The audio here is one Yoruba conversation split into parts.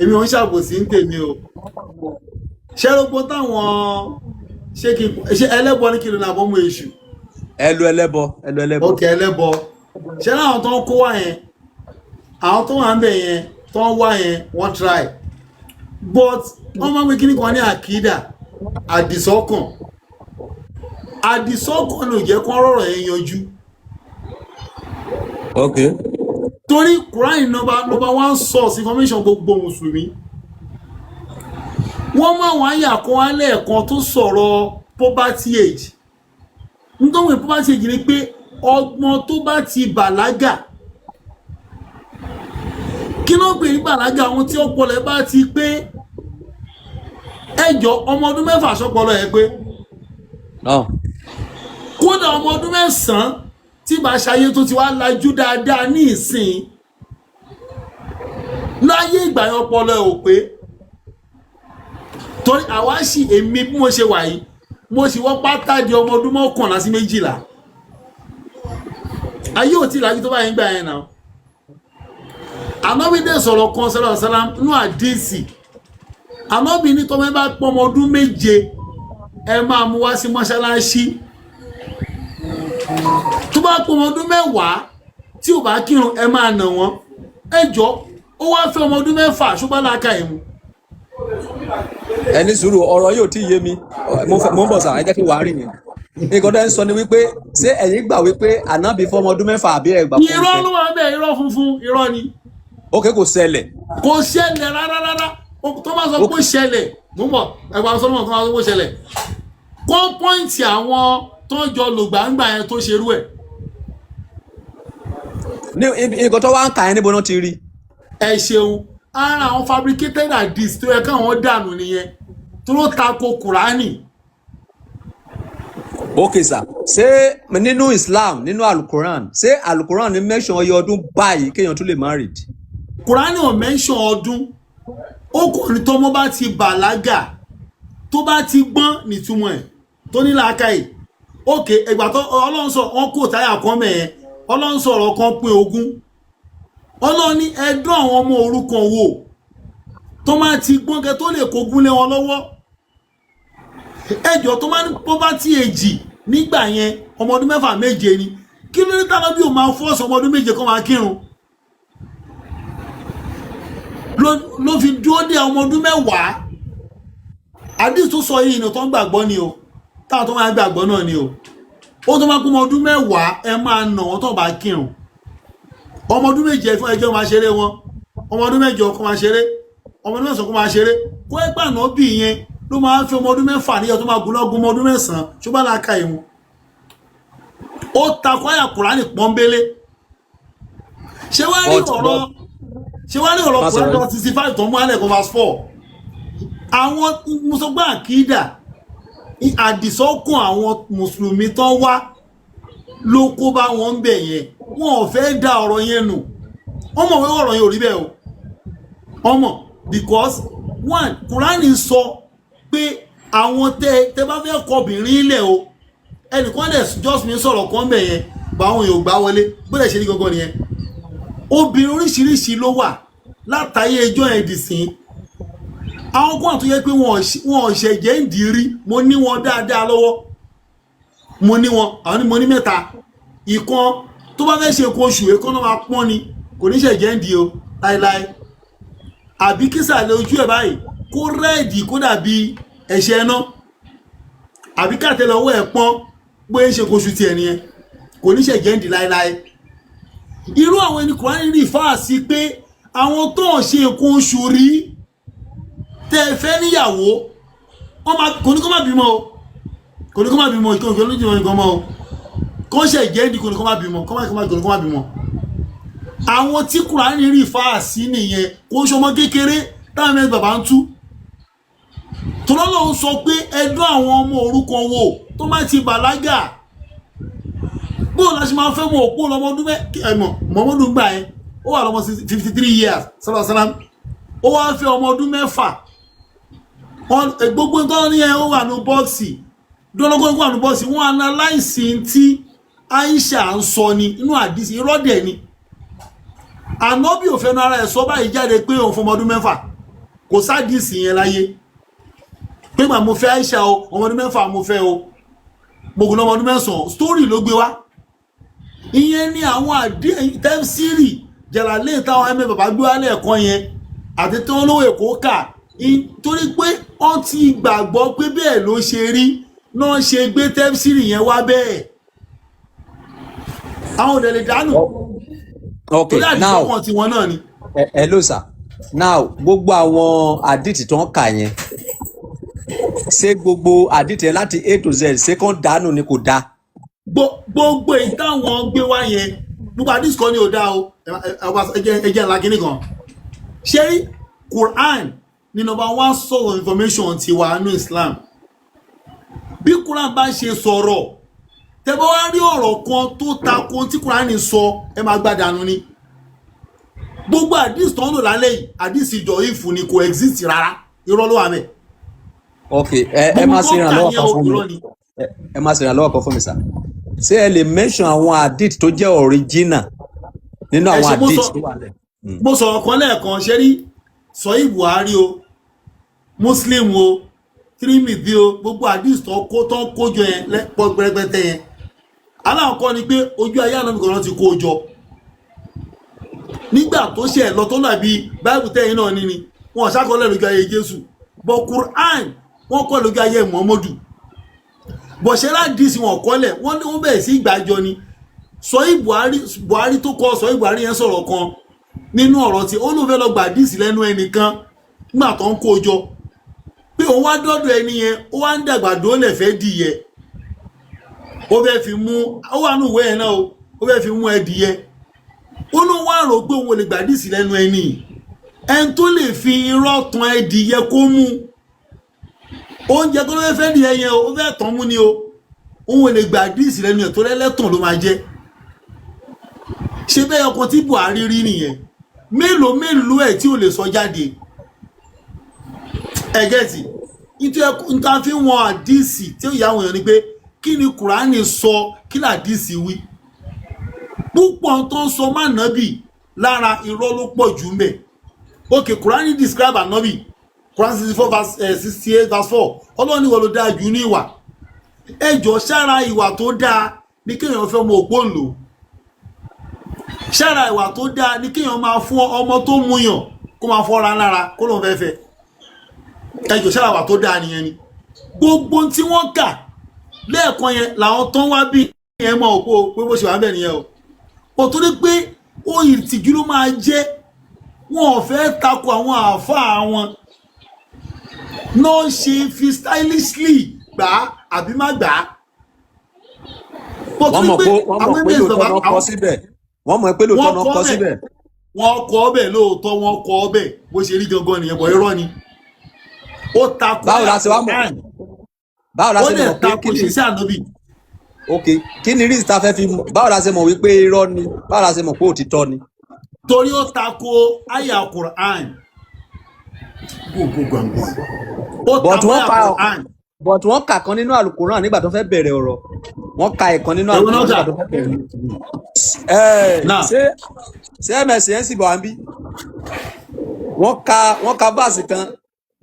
èmi ò ń ṣàbòsí ń tèmi o ṣé lóko táwọn ṣé ẹlẹ́bọ ní kìlọ̀ náà bọ́mú èṣù ẹlẹ́bọ. òkè ẹlẹ́bọ ṣé láwọn tó ń kó wá yẹn àwọn tó wà ń bẹ̀ yẹn tó ń wá yẹn wọ́n try but wọ́n máa ń gbé kíní kan ní àkídà àdìsọ́kàn àdìsọ́kàn ló jẹ́ kó rọ̀rọ̀ yẹn yanjú ok torí Quran number one source information gbogbo mùsùlùmí wọ́n máa wọ́n àyà kan alẹ́ ẹ̀kan tó sọ̀rọ̀ poverty age nítorí poverty age ni pé ọgbọ́n tó bá ti bàlágà kí ló pè ní bàlágà àwọn tí ọpọlọ ẹ bá ti pé ẹjọ́ ọmọ ọdún mẹ́fà sọpọlọ ẹ pé náà kódà ọmọ ọdún mẹ́sàn-án tí bá ṣayé tó ti wá lajú dáadáa ní ìsìn láyé ìgbà yẹn ọpọlọ ẹ ò pé torí àwa sì èmi bí mo ṣe wà yìí mo sì wọ́n pátá di ọmọ ọdún mọ́kànlá sí méjìlá ayé ò tí ì lájú tó bá yẹn gbà yẹn náà ànábìdẹ sọ̀rọ̀ kan sọ́lá sálám nú àdéhìsì ànábì ní tọ́mọ bá pọ́ ọmọ ọdún méje ẹ máa mú wá sí mọ́ṣáláṣí tó bá pọ́ ọmọ ọdún mẹ́wàá tí ò bá kírun ẹ máa nà wọ́n ẹ jọ ó wá fẹ́ ọmọ ọdún mẹ́fà ṣùgbọ́n láàka ẹ̀ mú. ẹni sùúrù ọ̀rọ̀ yóò tí ì yé mi mo ń bọ̀ sà ẹ jẹ́ kí wàá rìn yẹn nǹkan tẹ́ ń sọ ni wípé ṣé ẹ̀yin gbà wípé ànábì fọmọ ọdún mẹ́fà àbí ẹ̀ gbà fún irọ́ ló wà bẹ́ẹ̀ irọ́ funfun irọ́ ni ok kò ṣẹlẹ̀ kò ṣẹlẹ̀ rárá tó bá sọ pé ṣẹlẹ̀ mo mọ̀ ẹgbàá sọ́nà tó bá sọ pé ṣẹlẹ̀ kó pọ́ǹtì àwọn tó jọ lògbàǹgbà yẹn tó ṣerú ẹ̀. ní nǹkan tó wá ń kà yẹn níbo náà ti rí. ẹ ṣeun ara àwọn fabricated hadith tó yẹ káwọn dànù nìyẹn tó ló tako Kùránì. ok sir ṣé nínú Islam nínú alukoran ṣé alukoran ní mention ọyọ ọdún báyìí kéèyàn tún lè married. Kùránì ò mention ọdún ó kò ní tọ́mọ bá ti bàlágà tó bá ti gbọ́n nítumọ̀ ẹ̀ tó ní làákàyè òkè ìgbà tó Ọlọ́run sọ wọn kò táyà kan mẹ́ẹ̀ Ọlọ́run sọ̀rọ̀ kan pín ogún Ọlọ́run ní ẹdún àwọn ọmọ òrukàn wò tó máa ti gbọ́n kẹ tó lè kógún lé wọn lọ́wọ́ ẹjọ́ tó máa ní poverty age nígbà yẹn ọmọ ọdún mẹ́fà méje ni kí ló ní tàbí bí o máa fọ́ọ̀sì ọmọ ọdún méje kó máa kírun ló fi dúró dé ọmọ ọdún mẹ́wàá àdìs tó sọ yìí ni tó ń gbàgbọ́ ni o táwọn tó máa gbàgbọ́ náà ni o ó tó máa kó ọmọ ọdún mẹ́wàá ẹ máa nà wọ́n tó bá kírun ọmọ ọdún méje fún ẹjọ́ máa ṣeré wọn ọmọ ọdún mẹ́jọ kó máa ṣeré ọmọ ọdún mẹ́sàn-án kó máa ṣeré kó ẹ gbà náà bì yẹn ló máa ń fi ọmọ ọdún mẹ́fà níyà tó máa gún lọ́gùn ọmọ ọdún mẹ́sàn-án ṣùgbọ́n láàka ìwọ̀n ó takò àyà Kùránì pọ́nbélé ṣé wàá rí ọ̀rọ̀ Kùránì 65 tó mú alẹ́ kan verse 4 àwọn mùsùlùmí àkídà àdìsọ́kùn àwọn mùsùlùmí tó wá ló kó bá wọn ń bẹ̀ yẹn wọn ò fẹ́ dá ọ̀rọ̀ yẹn nù ọmọ wẹ́ ọ̀rọ̀ yẹn ò rí bẹ́ẹ̀ o ọmọ because one Kùránì sọ pé àwọn tẹ bá fẹ́ kọbìnrin ilẹ̀ o ẹnìkan dẹ̀ just mi sọ̀rọ̀ kan bẹ̀ yẹn bá àwọn èèyàn gbá wọlé bóyá ṣe ní gangan nìyẹn obìnrin oríṣiríṣi ló wà látàyè ẹjọ́ yẹn dì sí àwọn kan tó yẹ pé wọn ò ṣẹ̀jẹ̀ ń dìírí mo ní wọn dáadáa lọ́wọ́ mo ní wọn àwọn ni mo ní mẹ́ta ìkan tó bá fẹ́ ṣe nǹkan oṣù èkó náà máa pọ́n ni kò ní ṣẹ̀jẹ̀ ń di o láíláí àbí kísàlẹ̀ ojú ẹ̀ báyìí kó rẹ́ẹ̀dì kó dàbí ẹ̀ṣẹ̀ ẹ̀nà àbí kàtẹ́lẹ̀ ọwọ́ ẹ̀ pọ́n pé ń ṣe kóṣù tiẹ̀ nìyẹn kò ní ṣẹ̀jẹ̀ ń di láíláí irú àwọn ẹni Kùránì rí fáà sí pé àwọn tó ń ṣe nǹkan oṣù rí tẹ́ ẹ fẹ́ níyàwó kò ní kó má bímọ o kò ní kó má bímọ ìkọ̀ ìkọ̀ lójú ìgbọ̀n mọ́ o kò ń ṣe ìjẹ́ ìdí kò ní kó má bímọ kò ní kó má bímọ àwọn tí Kùránì rí fáà sí nìyẹn kò ń ṣọmọ kékeré táwọn mẹ́rin bàbá ń tú tọ́lọ́lọ́ ń sọ pé ẹdún àwọn ọmọ òrukàn wò tó má ti bàlágà bóòlù láti máa fẹ́ mọ òpó lọ́mọdún mọ́mọ́dún gbà yẹn ó wà lọ́mọ 53 years sálàsálàm ó wá fẹ́ ọmọ ọdún mẹ́fà gbogbo nǹkan ní ẹ ó wà ní bọ́ọ̀sì dọ́lọ́gbọ́n wà ní bọ́ọ̀sì wọ́n analyse tí Aisha ń sọ ni inú àdìsí irọ́dẹ̀ ni ànábì òfin ara ẹ̀ sọ báyìí jáde pé òun fọmọ ọdún mẹ́fà kò sádìsì yẹn láyé pé màá mo fẹ́ Aisha o ọmọ ọdún mẹ́fà mo fẹ́ o mo gùn ọmọ ọdún mẹ́sàn-án story ló gbé wá ìyẹn ni àwọn tẹ́fsírì Jàlálẹ́yìn táwọn ẹ̀mẹ́ bàbá gbé wá lẹ́ẹ̀kan yẹn àti tí wọ́n lówó èkó kà torí pé wọ́n ti gbàgbọ́ pé bẹ́ẹ̀ ló ṣe rí náà ṣe gbé tẹ́fsírì yẹn wá bẹ́ẹ̀ àwọn òdẹ̀ lè dánù okay now àdìsọ́kàn tiwọn náà ni. hello sir now gbogbo àwọn àdìtì tó ń kà yẹn ṣé gbogbo àdìtì yẹn láti A to Z ṣé kàn dànù ni kò dáa. gbogbo èyí táwọn gbé wá yẹn gbogbo àdìsí kan ni ò dáa o ẹjẹ ńlá kínní kan ṣé rí Quran ni number one source of information tiwa nínú Islam bí Quran bá ṣe sọ̀rọ̀ tẹ́ bá wá rí ọ̀rọ̀ kan tó tako tí Quran sọ ẹ máa gbàdánù ni gbogbo àdìsí tó ń lò lálẹ́ yìí àdìsí ìjọ ìfù ni kò exist rárá irọ́ ló wà mẹ́. ok ẹ máa ṣe ìrànlọ́wọ́ kan fún mi ẹ máa ṣe ìrànlọ́wọ́ kan fún mi sir ṣé ẹ lè mention àwọn àdìsí tó jẹ́ original nínú àwọn àdìsí tó wà lẹ̀. mo sọ̀rọ̀ kan lẹ́ẹ̀kan ṣe rí sọ́yìn Buhari o Muslim o Tirmidhi o gbogbo àdìsí tó ń kójọ yẹn lẹ́pọ̀ pẹrẹpẹtẹ yẹn aláàkọ́ ni pé ojú ayé àná nìkan ti kó jọ nígbà tó ṣe lọ tó náà bíi báìbù tẹ́yìn náà ní ni wọn ṣàkọọ́lẹ̀ lójú ayé Jésù bọ̀ Quran wọ́n kọ́ lójú ayé Muhammadu bọ̀ ṣe ládìsí wọn kọ́lẹ̀ wọ́n ní wọ́n bẹ̀rẹ̀ sí ìgbàjọ ni sọ́yìn Buhari tó kọ́ sọ́yìn Buhari yẹn sọ̀rọ̀ kan nínú ọ̀rọ̀ tí ó ló fẹ́ lọ gbà díìsì lẹ́nu ẹnìkan nígbà tó ń kó jọ pé òun wá dọ́dọ̀ ẹni yẹn ó wá ń dàgbà dólẹ̀ fẹ́ dìyẹ ó fẹ́ fi mú ó wà nù ìwé yẹn náà ó fẹ́ fi mú ẹdìyẹ ó ló wá rò pé òun lè gbà díìsì lẹ́nu ẹni tó lè fi irọ́ tan ẹdìyẹ kó mú oúnjẹ tó ló fẹ́ dìyẹ yẹn ó fẹ́ tán mú ni o òun lè gbà díìsì lẹ́nu ẹ̀ tó lẹ́lẹ́tàn ló máa jẹ́ ṣe bẹ́ẹ̀ ọkàn tí Buhari rí nìyẹn mélòó ẹ̀ tí ò lè sọ jáde ẹ̀gẹ́tì níta fi wọn àdìsí tí ó yàwó yẹn ni pé kí ni Kùránì sọ kí ni àdìsí wí púpọ̀ tó ń sọ má nábì lára irọ́ ló pọ̀ jù ń bẹ̀ okay Kùránì describe ànábì Quran 64 verse 68 verse 4 ọlọ́ni wọ́n ló dáa jù ní ìwà ẹjọ́ sára ìwà tó dáa ní kéèyàn fẹ́ ọmọ òpó ńlò sára ìwà tó dáa ní kéèyàn máa fún ọmọ tó múyàn kó máa fọ́ra lára kó lóun fẹ́fẹ́ ẹjọ́ sára ìwà tó dáa nìyẹn ni gbogbo tí wọ́n kà lẹ́ẹ̀kan yẹn làwọn tán wá bí ẹ mọ òpó pé bó ṣe wà bẹ́ẹ̀ nìyẹn o ò tó dé pé òyìn tìjú ló máa jẹ́ wọn ò fẹ́ tako àwọn àáfàá wọn náà ṣe fi stylishly gbà àbí má gbà á. wọ́n mọ̀ pé lóòótọ́ náà kọ́ síbẹ̀ wọ́n mọ̀ pé lóòótọ́ náà kọ́ síbẹ̀. wọ́n kọ́ ọbẹ̀ lóòótọ́ wọ́n kọ́ ọbẹ̀ bó ṣe rí gangan nìyẹn bọ̀ irọ́ ni. ó takò báwo la ṣe wá mọ̀ báwo la ṣe mọ̀ pé kí ni ṣe ànábì. ok kí ni reason ta fẹ́ fi báwo la ṣe mọ̀ wípé irọ́ ni báwo la ṣe mọ̀ pé òtítọ́ ni. torí ó takò àyà Quran. but wọ́n kà kan nínú Al-Qur'an nígbà tó fẹ́ bẹ̀rẹ̀ ọ̀rọ̀ wọ́n ka ẹ̀kan nínú Al-Qur'an nígbà tó fẹ́ bẹ̀rẹ̀ ṣé msn sì bọ̀ wá ń bí wọ́n ka báàsì kan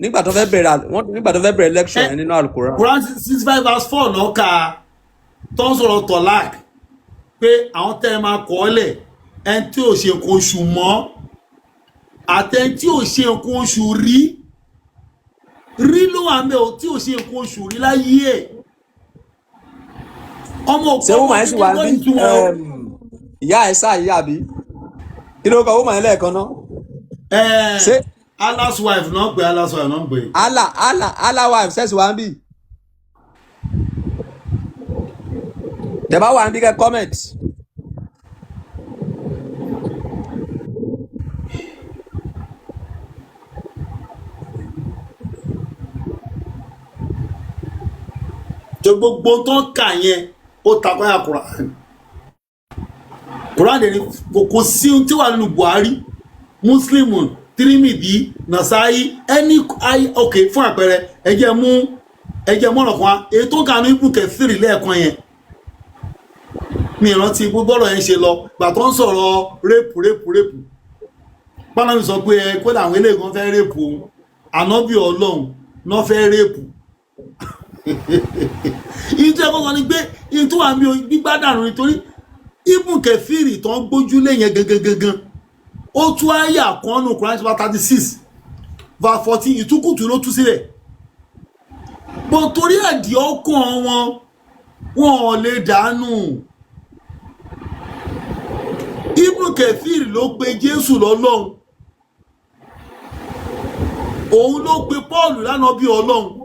nígbà tó fẹ́ bẹ̀rẹ̀ lecture yẹn nínú Al-Qur'an. Quran 65 verse 4 náà ka tó ń sọ̀rọ̀ tọ̀lák pé àwọn tẹ́ ẹ máa kọ́ ọ́ lẹ̀ ẹni tí ò ṣe nǹkan oṣù mọ́ àtẹni tí ò ṣe nǹkan oṣù rí ló wà mẹ́ o tí ò ṣe nǹkan oṣù rí láyé ẹ̀ ọmọ òkú ọmọ tí wọ́n ní túmọ̀ ìyá ẹ̀ sáà yíyá bí kí ló kọ ó mọ̀ ẹ́ lẹ́ẹ̀kan náà. Allah's wife náà pé Allah's wife náà pé. Allah wife ṣẹ́sì wá ń bì. tẹ́ bá wà ń bí kẹ́ comment. tó gbogbo tó ń kà yẹn ó takò àyà Quran dẹ̀ ni kò sí ohun tí wà nínú Buhari Muslim Tirmidhi Nasa'i ẹni ok fún àpẹẹrẹ ẹjẹ mú ọ̀nà kan èyí tó kà ní Ibn Kathir lẹ́ẹ̀kan yẹn mi ìrántí gbogbo ọ̀rọ̀ yẹn ṣe lọ gbà tó ń sọ̀rọ̀ rẹ́pù pánàmì sọ pé kó làwọn eléègùn fẹ́ rẹ́pù ànábì ọlọ́run náà fẹ́ rèpù ìyí tó yẹ kó sọ ni pé ìyí tó wà ní gbígbá dànù nítorí ibùn kẹfìrì tó ń gbójúlé yẹn gangan ó tú àyà kan nù Quran chapter 36 verse 14 ìtúkùtù ló tú sílẹ̀ bó torí ẹ̀dì ọkàn wọn ò lè dànù. Ibùn kẹfìrì ló pe Jésù lọ́lọ́run òun ló pe Paul lánàá bí ọlọ́run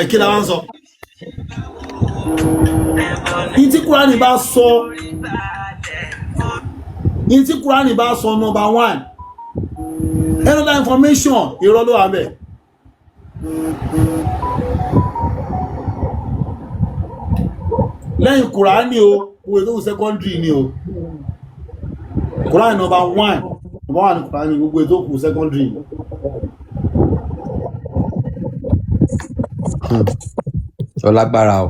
kí la wá ń sọ ìtí Kúránì bá sọ number 1 another information irọ́ ló wà bẹ́ẹ̀. lẹ́yìn Kúránì o òwe tó kù secondary ni o Kúránì number 1 ní Kúránì gbogbo ètò kù secondary. Ṣó lágbára o.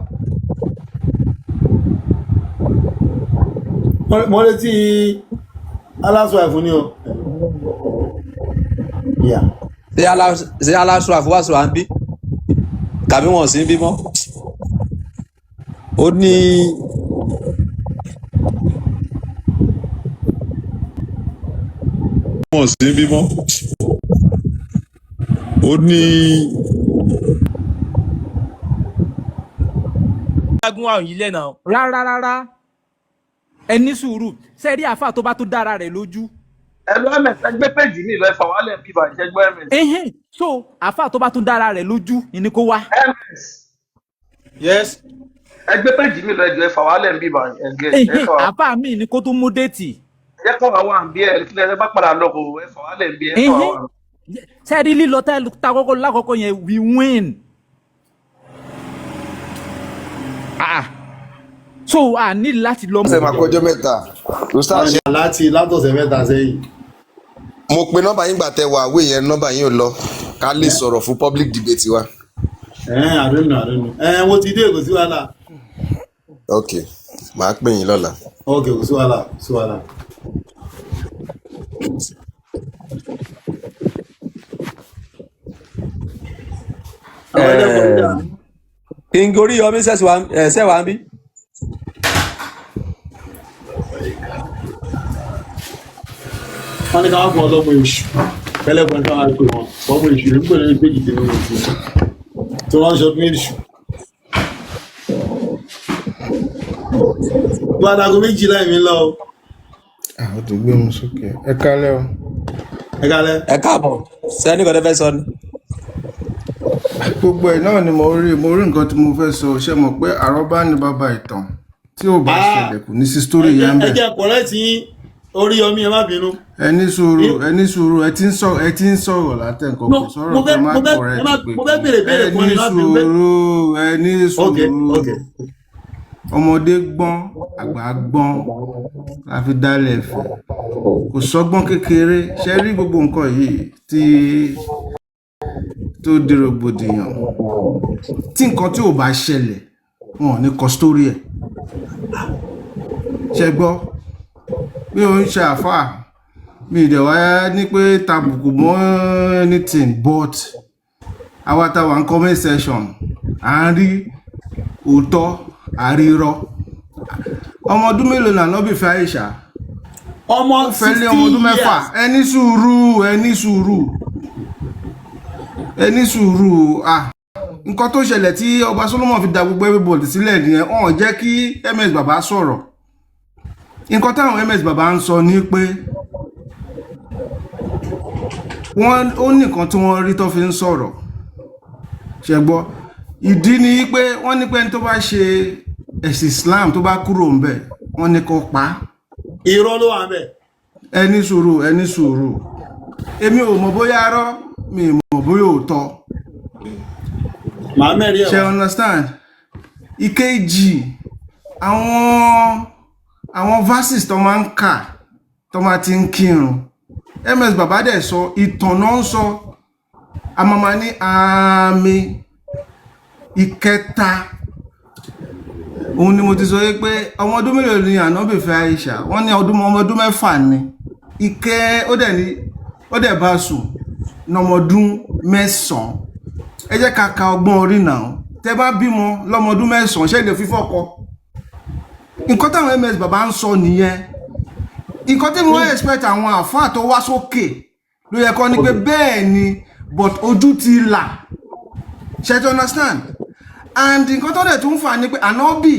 Mo retí aláṣọ ẹ̀fún ni o. Ṣé aláṣọ àfọwọ́sọ à ń bí kàbí wọn sí ń bímọ ó ní wọn sí ń bímọ ó ní. rárá ẹ ní sùúrù sẹ́rí àáfà tó bá tó dára rẹ̀ lójú. ẹ lọ ms ẹgbẹ́ péjì mi lọ ẹfà wálẹ̀ bíbá ìṣẹ́gbẹ́ ms. So àáfà tó bá tó dára rẹ̀ lójú ni kó wá. ms. Yes. ẹgbẹ́ péjì mi lọ ẹjọ́ ẹfà wálẹ̀ bíbá ẹgbẹ́. àáfà mi ni kó tó mú déètì. ẹ kọ́ àwọn àǹbí ẹ kílẹ̀ ẹ bá padà lọ kó ẹfà wálẹ̀ bí ẹ kọ́ àwọn. sẹ́rí lílọ tá kọ́kọ́ lákọ́kọ́ yẹn we win. So a ní láti lọ. ọ̀sẹ̀ máa kọjọ́ mẹ́ta látọ̀sẹ̀ mẹ́ta sẹ́yìn. mo pe nọ́mbà yín gbà tẹ wà àwé yẹn nọ́mbà yín ò lọ ká lè sọ̀rọ̀ fún public debate wa. àdéhùn mo ti dé kò sí wàhálà. ok màá pè yín lọ́la. ok kò sí wàhálà kò sí wàhálà. kí n gorí yọmí sẹ́wà ń bí. wọ́n ní ká wá fún ọlọ́mọ èṣù pẹ́lẹ́pẹ́ ká wá pè wọ́n ọmọ èṣù ní pẹ̀lú péjì tí wọ́n ti tó ránṣọ fún èṣù. wọ́n adago méjìlá ìmí lọ. àwọn tó gbé mu sókè ẹ kálẹ́ o. ẹ kálẹ́. ẹ káàbọ̀ sẹ́ni kò tẹ́ fẹ́ sọ ni. gbogbo ẹ̀ náà ni mo rí nǹkan tí mo fẹ́ sọ ṣe mọ̀ pé àrọ́bá ni bàbá ìtàn tí ò bá ṣẹlẹ̀ kò ní sí sítórì yẹn ń bẹ̀. ẹ jẹ́ kọ̀rẹ́tì Oríyọmí ẹ má bínú. ẹ ní sùúrù ẹ ti ń sọ̀rọ̀ látẹ̀kọ̀ kò sọ̀rọ̀ pé má kọ̀rẹ́ ti mo fẹ́ béèrè kan ní láti ẹ ní sùúrù ọmọdé gbọ́n àgbà gbọ́n la fi dálẹ̀ ẹ̀fẹ̀ kò sọ́gbọ́n kékeré ṣe rí gbogbo nǹkan yìí tó di rògbòdìyàn tí nǹkan tí ò bá ṣẹlẹ̀ wọn ò ní kọ sítórì ẹ̀ ṣe gbọ́ mi ò ń ṣe àfáà mi ìdẹ̀ wáyé ní pé tàbùkù mọ́ anything but àwa tá wà ń comment section à ń rí òótọ́ àrírọ́ ọmọ ọdún mélòó là náà bí fẹ́ Àìṣà ọmọ 60 fẹ́ lé ọmọ ọdún mẹ́fà ẹni sùúrù nǹkan tó ṣẹlẹ̀ tí ọba Solomon fi da gbogbo everybody sílẹ̀ nìyẹn ọ̀hún jẹ́ kí ms baba sọ̀rọ̀ nǹkan táwọn ms baba ń sọ ní pé wọ́n ó ní nǹkan tí wọ́n rí tó fi ń sọ̀rọ̀ ṣẹgbọ́ ìdí ni pé wọ́n ní pé tó bá ṣe ẹ̀sìn Islam tó bá kúrò ń bẹ̀ wọ́n ní kó pa irọ́ ló wà ń bẹ̀. ẹni sùúrù èmi ò mọ̀ bóyá arọ́ mi ò mọ̀ bóyá òótọ́ ṣe understand ìkejì àwọn verses tó máa ń kà tó máa ti ń kírun ms baba dẹ̀ sọ ìtàn náà ń sọ amama ní àmì ìkẹta òun ni mo ti sọ pé ọmọ ọdún mélòó ni Ànábì fẹ́ Àìṣà wọ́n ní ọmọ ọdún mẹ́fà ni ó dẹ̀ ní ó dẹ̀ bá sùn lọ́mọdún 9 ẹ jẹ́ ká ka ọgbọ́n orí náà tẹ́ bá bímọ lọ́mọdún 9 ṣé lè fífọ́kọ nǹkan táwọn ms bàbá ń sọ nìyẹn nǹkan tí wọ́n expect àwọn àfáà tó wá sókè ló yẹ kọ́ ni pé bẹ́ẹ̀ ni but ojú ti là ṣe to understand and nǹkan tó dẹ̀ tún fà ni pé ànábì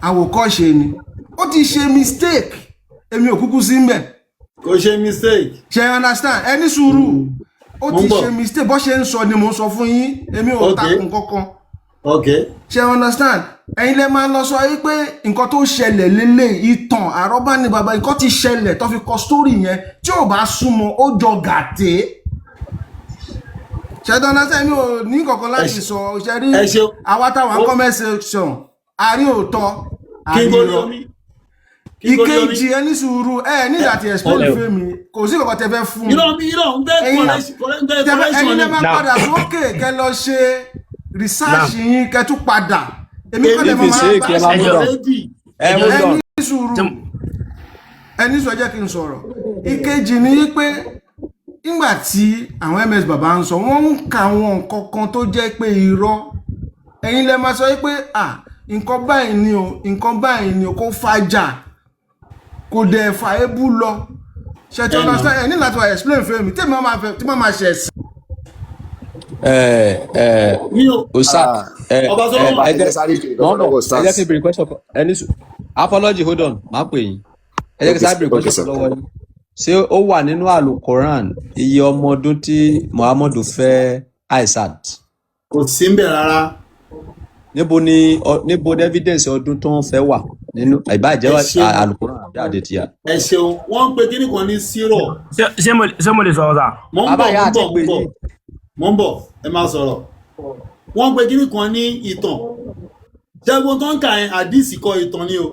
àwòkọ́ṣe ni ó ti ṣe mistake èmi ò kúkú sí mbẹ̀ kò ṣe mistake ṣe understand ẹni sùúrù ó ti ṣe mistake bó ṣe ń sọ ni mo ń sọ fún yín èmi ò takùn kankan ṣe understand ẹ̀yin lẹ máa lọ sọ yìí pé nǹkan tó ṣẹlẹ̀ lélẹ̀ ìtàn àrọ́bá ni bàbá nǹkan ti ṣẹlẹ̀ tó fi kọ story yẹn tí ò bá súnmọ́ ó jọ gàtẹ́ ṣe understand mi ò ní kankan láti sọ ṣe rí àwa táwọn comment section àárín òótọ́ àríyọ ìkejì ẹni sùúrù ẹ ní láti explain fún mi kò sí kankan tẹ́ fẹ́ fún ẹ̀yin lẹ máa padà sókè kẹ́ lọ ṣe research yín kẹ́ tún padà èmi kọ́ lè mọ̀ máa ẹni sùúrù jẹ́ kí n sọ̀rọ̀ ìkejì ni pé nígbà tí àwọn ms bàbá ń sọ wọ́n ń ka àwọn nǹkan kan tó jẹ́ pé irọ́ ẹ̀yin lẹ máa sọ pé nǹkan báyìí ni o nǹkan báyìí ni o kó fàjà kò dẹ̀ fà ébú lọ ṣètò understand ẹ̀ ní láti wà explain fún mi tí máa máa ṣe ẹ̀sìn. ẹ jẹ́ kí n bèrè question apology hold on máa pè yín ẹ jẹ́ kí n sáré bèrè question lọ́wọ́ yín ṣé ó wà nínú àlùkòrán iye ọmọ ọdún tí Muhammadu fẹ́ Aishat? kò sí ń bẹ̀ rárá. níbo ni evidence ọdún tó ń fẹ́ wà nínú ìbàjẹ́ àlùkòrán àbí àdètìyà? ẹ ṣeun wọ́n ń pe kíní kan ní sírọ̀. ṣé mo lè sọ̀rọ̀ sà? mo ń bọ̀ ẹ máa sọ̀rọ̀. wọ́n ń pe kíní kan ní ìtàn jẹ́gbọ́n tó ń kà ẹ́ àdìsí kọ ìtàn ni o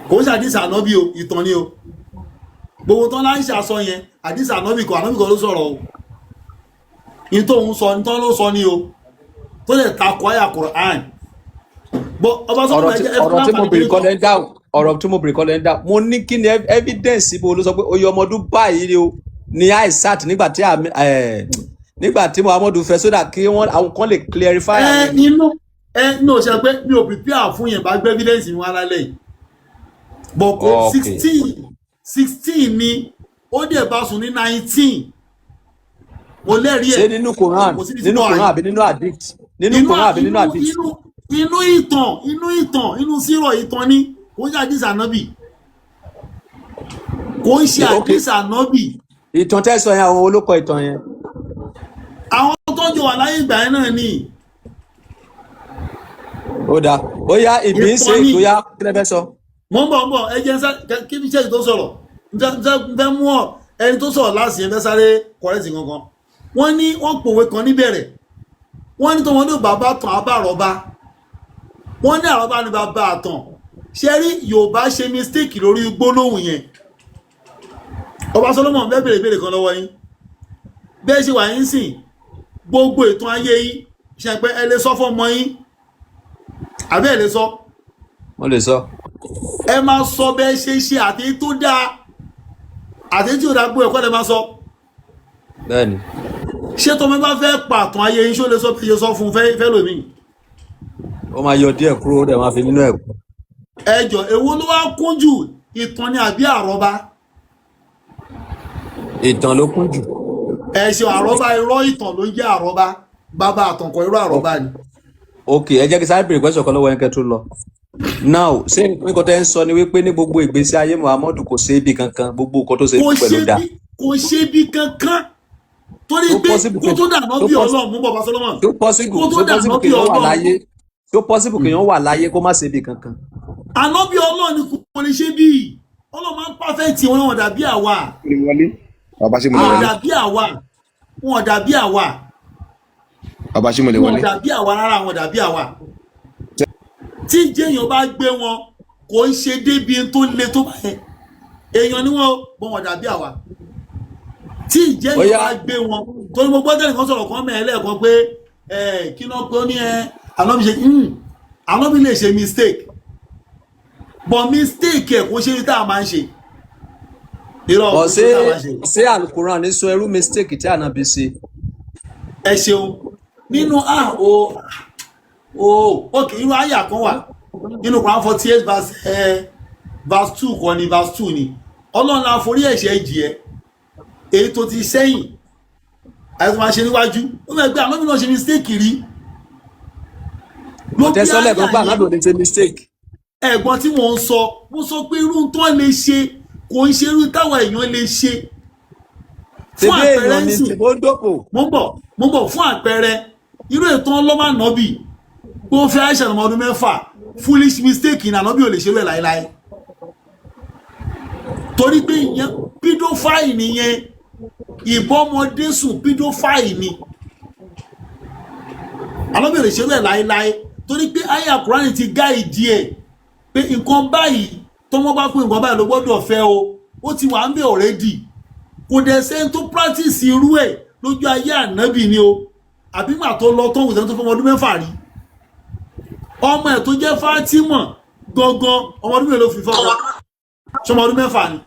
kò ń ṣàdìsí ànábì o ìtàn ni o gbogbo tán láì ṣàṣọ yẹn àdìsí ànábì kọ ló sọ̀rọ̀ o ní tó ń sọ ní tán ló sọ ni o tó lè takò àyà Quran. ọ̀rọ̀ tí mo bèrè kọ́ lẹ́ńdà mo ní kí ni evidence ibo ló sọ pé oyè ọmọ ọdún báyìí o ní Aishat nígbà tí Muhammadu fẹ́ sódà kí wọ́n àwọn kan lè clarify. ní o ṣe pé mi ò prepare fún yẹn bá gbé evidence mi wá lálẹ́ yìí bọ̀kọ̀ 16 ni ó dẹ̀ bá sùn ní 19 mo lẹ́rìí ẹ̀. ṣé nínú Quran àbí nínú hadith? nínú Quran àbí nínú hadith? inú ìtàn inú sírọ̀ ìtàn ni kò ń ṣe àdìsí ànábì kò ń ṣe àdìsí ànábì. ìtàn tẹ́sán yẹn àwọn olókọ ìtàn yẹn. àwọn tó jọ wà láyé ìgbà yẹn náà ni. ó dáa ó yá ìbí ń ṣe ètò yá kí lẹ fẹ́ sọ. mo ń bọ̀ ẹ jẹ́ kí ni iṣẹ́ tó sọ̀rọ̀ fẹ́ mú ọ ẹni tó sọ̀rọ̀ láti yẹn fẹ́ sáré kọ́rẹ́tì gangan. wọ́n ní wọ́n pòwe kan níbẹ̀rẹ̀ wọ́n ní tọmọdé bàbá tàn á bá àrọ́bá wọ́n ní àrọ́bá ní bàbá àtàn ṣe rí Yorùbá ṣe mistake lórí gbólóhùn yẹn. Ọba Solomon bẹ́ẹ̀ bèrè ìbéèrè kan lọ́wọ́ yín bẹ́ẹ̀ ṣe wà yín sìn gbogbo ìtàn ayé yín ṣe pé ẹ lè sọ fọ́mọ yín àbẹ́ ẹ lè sọ. mo lè sọ. ẹ máa sọ bẹ́ẹ̀ ṣe àti tó dáa àti tí ò dáa gbọ́ ẹ̀kọ́ lè máa sọ. bẹ́ẹ̀ni. ṣé tọmọ bá fẹ́ pàtàn ayé yín ṣó lè sọ pé sọ fún fẹ́ lómi. ó máa yọ díẹ̀ kúrò ó dẹ̀ máa fi nínú ẹ̀ kú. ẹjọ èwo ló wá kún jù ìtàn ni àbí àrọ́bá? ìtàn ló kún jù. ẹ ṣe àrọ́bá irọ́ ìtàn ló ń jẹ́ àrọ́bá bàbá àtànkọ irọ́ àrọ́bá ni. ok ẹ jẹ́ kí sáré bèrè pẹ́sọ̀ kan lọ́wọ́ yẹn kẹ́ tó lọ. now ṣé nǹkan tẹ́ ń sọ ni wípé ní gbogbo ìgbésí ayé Muhammadu kò ṣe é bí kankan gbogbo nǹkan tó ṣe é pẹ̀lú dá. kò ṣe bí kankan torí pé kó tó dànù bí Ọlọ́run mú bàbá Solomon tó possible kéèyàn wà láyé kó má ṣe bí kankan. ànábì Ọlọ́run ni kò lè ṣe bí Ọlọ́run máa ń pàfẹ́ẹ̀tì wọn dàbí àwa. wọn dàbí àwa. wọn dàbí àwa. bàbá ṣe mo lè wọlé. wọn dàbí àwa rárá wọn dàbí àwa. tí jẹ́yàn bá gbé wọn kò ń ṣe débi tó le tó bá yẹn èèyàn ni wọn bọ́ wọn dàbí àwa. tí jẹ́yàn bá gbé wọn torí mo gbọ́dọ̀ nìkan sọ̀rọ̀ kan mẹ́rin lẹ́ẹ̀kan pé kí náà pé ó ní ànábì lè ṣe mistake but mistake ẹ̀ kò ṣe ní tá a máa ń ṣe irọ́ Ọ̀ kò sí táwa ṣe. ṣé alukuran ní sọ irú mistake tí ànábì ṣe. Ẹ ṣeun nínú ok irú àyà kan wà nínú Quran 48 verse 2 kan ní verse 2 ni Ọlọ́run la forí ẹ̀ṣẹ̀ jì ẹ́ èyí tó ti sẹ́yìn àìsàn máa ṣe níwájú ó mọ̀ pé ànábì náà ṣe mistake rí. Mo tẹ́sọ́lẹ̀ kan gbà ànábì ò ní ṣe mistake. Ẹ̀gbọ́n tí mo sọ pé irú tó lè ṣe kò ń ṣe irú táwọn èèyàn lè ṣe. Fún Tẹ̀lé àpẹẹrẹ èèyàn ń ní sìn tí ó dòpò. mo bọ̀ fún àpẹẹrẹ irú ètò ọlọ́mọ ànábì pé ó fẹ́ àìsàn ọmọ ọdún 6 foolish mistake ní ànábì ò lè ṣe rẹ̀ láéláé torí pé ìyẹn pedophile nìyẹn ìbọmọdé sùn pedophile ni ànábì ò lè ṣe rẹ̀ láéláé torí pé àyà Kùránì ti gáìdì ẹ̀ pé nǹkan báyìí tọmọ bá pé nǹkan báyìí ló gbọ́dọ̀ fẹ́ ó ti wà ń bẹ̀ already kò dẹ̀ sẹ́ni tó practice irú ẹ̀ lójú ayé ànábì ni o àbí mà tó lọ tó wùsẹ̀ tó fọmọ ọdún 6 rí ọmọ ẹ̀ tó jẹ́ Fátímọ̀ gangan ọmọ ọdún mélòó fi fọ́kọ ṣọmọ ọdún 6 ni